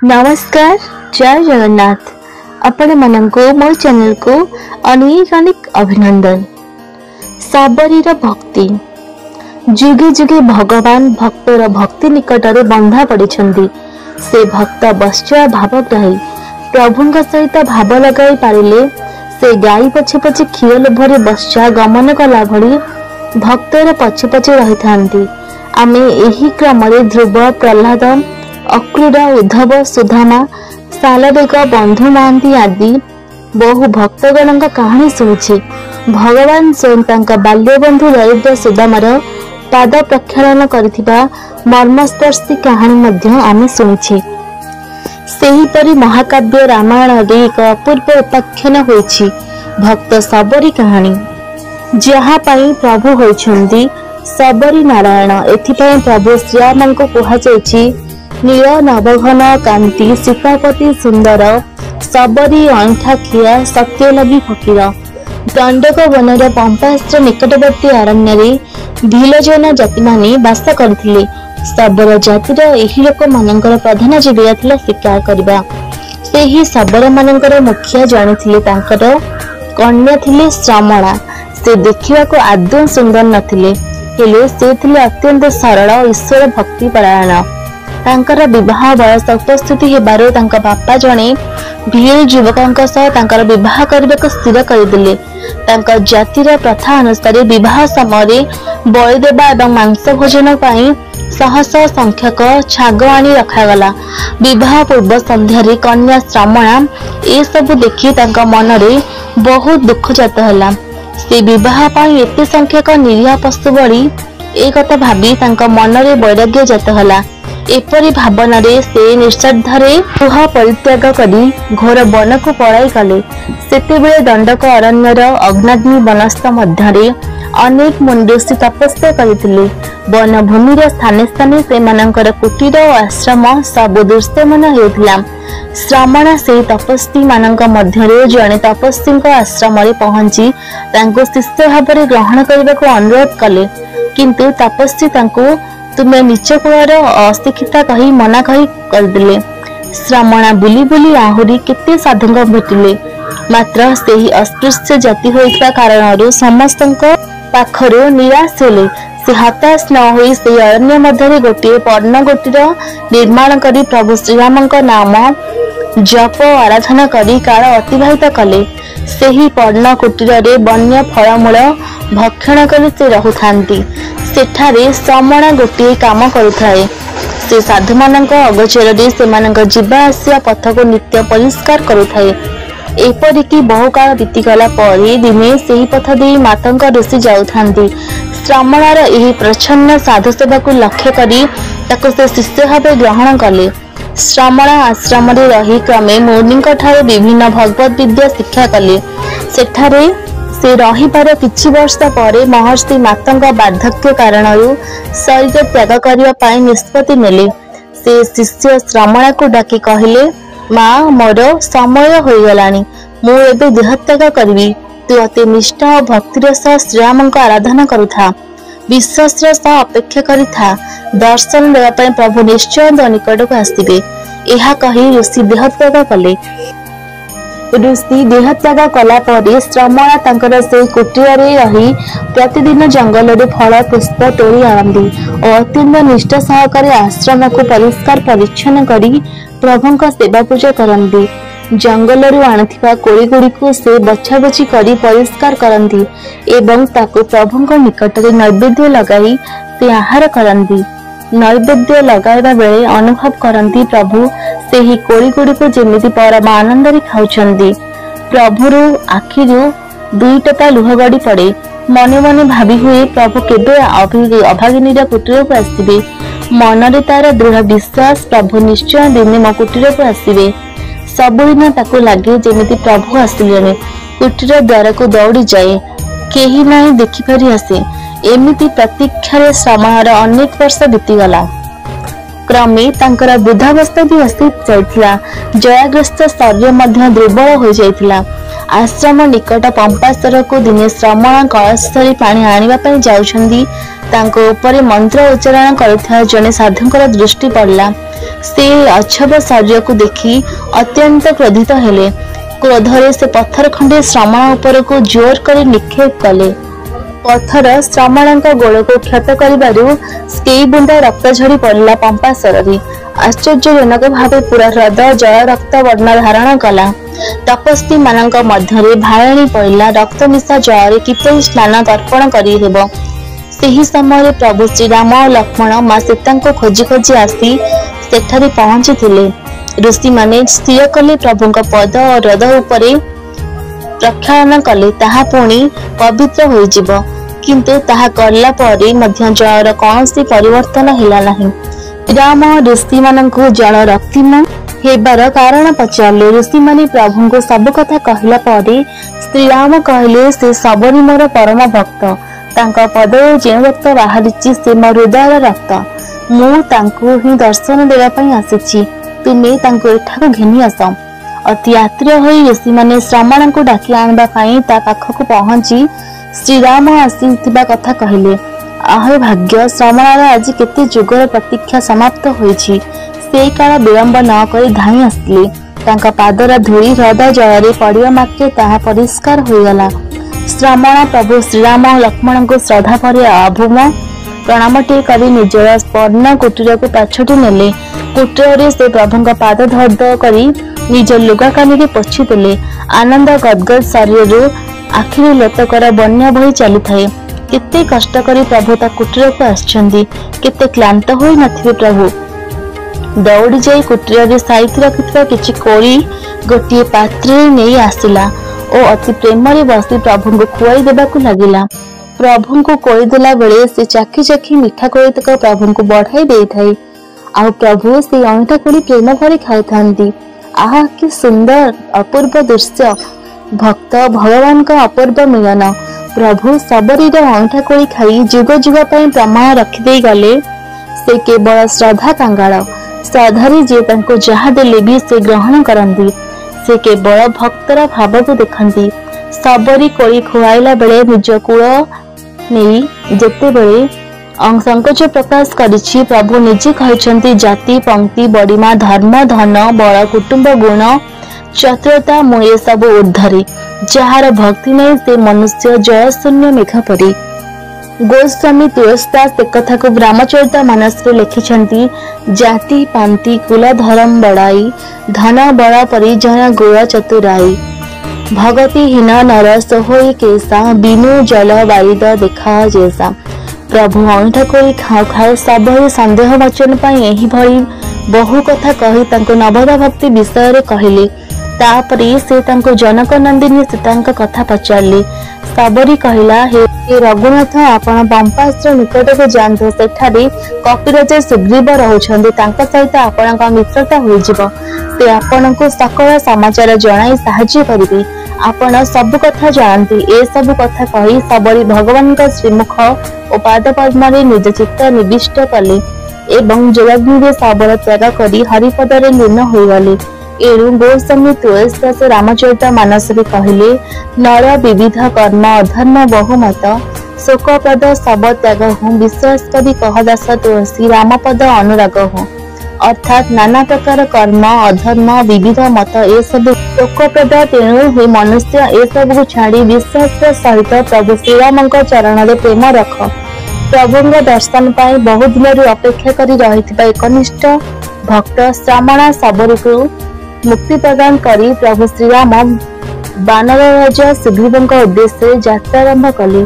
नमस्कार, जय जगन्नाथ। आपण मानक मो चैनल को अनेक अनेक अभिनंदन। सबरीर भक्ति जुगे जुगे भगवान भक्तर भक्ति निकटरे बंधा पड़िछंती। से भक्त बश्चय भावग्राही प्रभुंक सहित भाव लगाई पारिले से गाई पछे पछे क्षीर लोभरे बश्चय गमन कला भली भक्तर पछे पछे रही थांती। आमे एही क्रमरे ध्रुव, प्रहलाद, अक्रूर, उद्धव, सुदामा, सालवेग, बंधु महांती आदि बहु भक्तगण कहानी शुणुछि। भगवान स्वयं तांका बाल्य बंधु दरिद्र सुदामार पाद प्रक्षालन करिथिबा मर्मस्पर्शी कहानी मध्य आमे शुणुछि। सेहीपरि महाकाव्य रामायण एक अपूर्व उपाख्यान होइछि भक्त सबरी कहानी, जहा पई प्रभु होइछन्ति सबरी नारायण। एथिपई प्रभु श्रीराम को कुहा जायछि नील नवघन कांति सीतापति सुंदर सबरी अंठाखिया सत्यलगी फकीर। दंडक वनर पंपास्त्र निकटवर्ती अरण्य भीलजन जाति माने बास करथिले। सबर जातिर एही लोक मानकर प्रधान जीविका थिला शिकार करबा। सेही सबर मानकर मुखिया जणे थिले तांकर कन्या थिले श्रमणा। से देखिबा को आदौ सुंदर नथिले, हेले से थिले अत्यंत सरल ईश्वर भक्ति परायण। तांकर विवाह बयस उपस्थिति हेबारो तांका बापा जणे भील युवकंक सह तांकर विवाह करबाक स्थिर करदिले। तांका जातिर प्रथा अनुसार विवाह समय बलि देबा एवं मांस भोजन पाई शह शह संख्यक छाग आनी रखागला। विवाह पूर्व संध्यारे कन्या श्रमणा ए सब देखि तांका मनरे बहुत दुख जात हला। से विवाह पाई एते संख्यक निरीह पशु बलि ए कथा भाबी तांका मनरे वैराग्य जात हला। एपरी भावना रे से निश्चर्धरे गृह परित्याग करी घोर वन को पड़ाई कले। सेतेबेले दंडक अरण्यर अग्नाग्नि वनस्थ मध्यरे अनेक मुंडसी तपस्या करथिले। वन भूमिर स्थाने स्थाने सेमानंकर कुटीर और आश्रम सब दृश्यमान हेउथिला। श्रमणा से तपस्वी मानक मध्यरे जणे तपस्वीक आश्रम रे पहुंची तांको शिष्य भाव ग्रहण करने को अनुरोध कले, किंतु तपस्वी तांको तुमे नीच कुलर अशिक्षिता कही मना कही करदिले। श्रमणा बुली बुली आहुरी केते साधुंक भेटिले, मात्र सेही अस्पृश्य जाति होइतबा कारणरु समस्तंक पाखरु निराश हेले। से हताश न होई से अरण्य मध्यरे गोटे पर्णगोटीर निर्माण करी प्रभु श्रीरामंक नाम जप आराधना करी काल अतिबाहित कले। सेही पर्ण कुटीर रे वन्य फलमूल भक्षण करी से रहुथांती। सेठारे श्रमणा गोटे काम करुथाए। से साधु मानक अगोचर रे सेमानक जीवा आसिया पथ को नित्य परिष्कार करुथाए। एपरिकी बहु काल बीतीगला परे दिने सेही पथ दे मातंक ऋषि जाउथांती। श्रमणार एही प्रच्छन्न साधु सेवा को लक्ष्य करी ताको से शिष्य भावे ग्रहण कले। श्रमणा आश्रम रे रही क्रमे मुनिंक ठारे विभिन्न भगवत विद्या शिक्षा कले। सेठारे से रहिबार किछि वर्ष परे महर्षि मातंग बार्धक्य कारणरु शरीर त्याग करिया पाई निष्पत्ति नेले। से शिष्य श्रमणा को डाकी कहिले, मां मोर समय होई गलानी, मु एबे देहत्याग करबी। तू अति निष्ठा और भक्तिर सह श्रीरामंक आराधना करुथा, विश्वासर सह अपेक्षा करिथा। दर्शन देवा पाई प्रभु निश्चय निकट को आसिबे। एहा कही ऋषि देहत्याग कले। ऋषि देहत्याग कला परे श्रमणा तांकर से कुटीर रे रही प्रतिदिन जंगल रे फल पुष्प तोड़ी आनंदी और अत्यंत निष्ठा सहकारे आश्रम को परिष्कार परिच्छन्न करी प्रभुंक सेवा पूजा करंदी। जंगल रू आनिथिबा कोड़ी गुड़ी को से बछा बछी करी परिष्कार करंदी एवं ताको प्रभुंक निकट रे नैवेद्य लगाई से आहार करंदी। नैवेद्य लगाइबा बेले अनुभव करंती प्रभु सेही कोड़ी गुड़ी को जेमिति परम आनंद रे खाउछंदी। प्रभुरु आखिरु दुई टपा लुह गड़ी पड़े। मने मने भाबी हुए प्रभु केबे अभागिनी कुटीर को आसिबे। मनरे तार दृढ़ विश्वास प्रभु निश्चय दिने मो कुटीर को आसिबे। सबुदिन ताको लागे जेमिति प्रभु आसिलेने। कुटीर द्वार को दौड़ी जाए, केही नाही देखि पारि आसे। एमिति प्रतीक्षारे श्रमणार अनेक वर्ष बीतीगला। क्रमे तांकर वृद्धावस्था भी आसी जाइथिला। जयाग्रस्त शरीर मध्य दुर्बल हो जाइथिला। आश्रम निकट पंपासर को दिने श्रमण कलश धरी पानी आने जाउछंदी तांको ऊपर मंत्र उच्चारण करुवा जने साधुकर दृष्टि पड़ला। से अछब शरीर को देखी अत्यंत क्रोधित हेले। क्रोधरे से पत्थर खंडे श्रमण उपर को जोर कर निक्षेप कले। पत्थर श्रमण गोड़ को क्षत करिबारु कई बुंदा रक्त झड़ी पड़ला पंपासर रे। आश्चर्यजनक भावे पूरा हृद जल रक्त वर्ण धारण कला। तपस्वी मानक मध्यरे भायणी पड़ला रक्त मिशा जल किपरि स्नान तर्पण करि हेबो। सेही समय प्रभु श्रीराम और लक्ष्मण मां सीता को खोजी खोजी आसी सेठारे पहुंची थिले। ऋषि माने स्थिर कले प्रभुଙ୍କ पद और हृद उपरे प्रक्षालन कले ताहा पुणी पवित्र होई जिवो। किंतु ताहा करला परे मध्य जलर कौनसी परिवर्तन हेला नहीं। राम ऋषि मानकु जल रक्तिम हेबार कारण पचारले। ऋषि माने प्रभु को सब कथा कहला परे श्रीराम कहले से सबरी मोर परम भक्त। तांका पदर जे रक्त बाहरिछि से मोर हृदय रक्त। मु तांको ही दर्शन देवा पई आसीछि। तुमे तांको एठाको घेनी आस। अति आत्रिय होई ऋषि माने श्रमण को डाकी आनबा पई ता पाखक पहुंची श्रीराम आसीथिबा कथा कहले। आहे भाग्य श्रमणर आज केते जुगर प्रतीक्षा समाप्त होईछि। से काल विलंब न करी धाई आसले। तांका पादर धूली हृदय जलरे पड़िया मात्रे ताहा परिष्कार होईगला। श्रमण प्रभु श्रीराम और लक्ष्मण को श्रद्धा पर अभूम प्रणामटे करी निजर स्वर्ण कुटीर को पाछटी नेले। कुटीर से प्रभु पाद धर्द करी निज लुगा कानी पोछि देले। आनंद गदगद शरीर आखिरी लोतकर बन्या बही चली थाए। केते कष्ट करी प्रभु ता कुटीर को आछंदी। केते क्लांत होई नथिबे प्रभु। दौड़ी जाई कुटीर रे साइति रखिथवा किछि कोरी गोटिए पात्रे नेई आसिला ओ अति प्रेम रे बसी प्रभु को खुआई देबा को लागिला। प्रभु को कोई देला बेले से चाखी चाखी मिठा कोई तक प्रभु को बढ़ाई देई थाई। आ प्रभु से अंगठा कोली प्रेम भरी खाई थांती। आहा कि सुंदर अपूर्व दृश्य। भक्त भगवान का अपूर्व मिलन। प्रभु सबरी अंगठा कोली खाई जुग जुग पई प्रमाण रखी देई गले। से केवल श्रद्धा कंगाल। श्रद्धारी जे तांको जहा देले भी से ग्रहण करंती। से केवल भक्तर भाव को देखंती। सबरी कोली खुआइला बेले निज कूल नहीं जेते बेले संकोच प्रकाश करिछि। प्रभु निजे कहछंती जाति पंक्ति बड़ीमा धर्म धन बड़ कुटुंब गुण चतुरता मुए सब उद्धरे। जहार भक्ति नहीं से मनुष्य जय शून्य मेघ परी। गोस्वामी तुलसीदास एक कथा को रामचरित मानस रे लिखिछंती। जाति पांति कुल धर्म बड़ाई धन बड़ परिजन गुण चतुराई। भगतिहीन नर सोहोई केसा बिनु जल बारिद देखा जैसा। प्रभु अंगठा कोई खाओ खाओ सबरी संदेह वचन पाई एही भली बहु कथा कही तांको नवदा भक्ति विषय रे कहले। तापरे से तांको जनक नंदिनी सीतांक कथा पचारले। सबरी कहला हे रघुनाथ आपण पंपास्त्र निकट को जानते सेठारे कपिराज सुग्रीव रहउछन्ते तांका सहित आपणका मित्रता होई जिवो। से आपण को सकल समाचार जणाई सहाय्य करिवे। आपण सब कथा जानती। ए सब कथा कही सबरी भगवान का श्रीमुख और पाद पद्म रे निज चित्त निविष्ट कले एवं जलाग्नि सबल त्याग करी हरिपद रे लीन होई गले। एणु गोस्वामी तुलसीदास रामचरित मानस रे कहले नर विविध कर्म अधर्म बहुमत शोकप्रद सब त्याग हूँ विश्वास करी कह दास तुलसी रामपद अनुराग हूँ। अर्थात नाना प्रकार कर्म अधर्म विविध मत ए सब शोकप्रद। तेणु हे मनुष्य ए सब को छाड़ी विश्वास सहित प्रभु श्रीराम चरण रे प्रेम रख। प्रभु दर्शन पाई बहुत दिन अपेक्षा करी रहिथिबा एकनिष्ठ भक्त श्रमण सबरी को मुक्ति प्रदान करी प्रभु श्रीराम बानर राजा सुग्रीव उद्देश्य यात्रा आरंभ कले।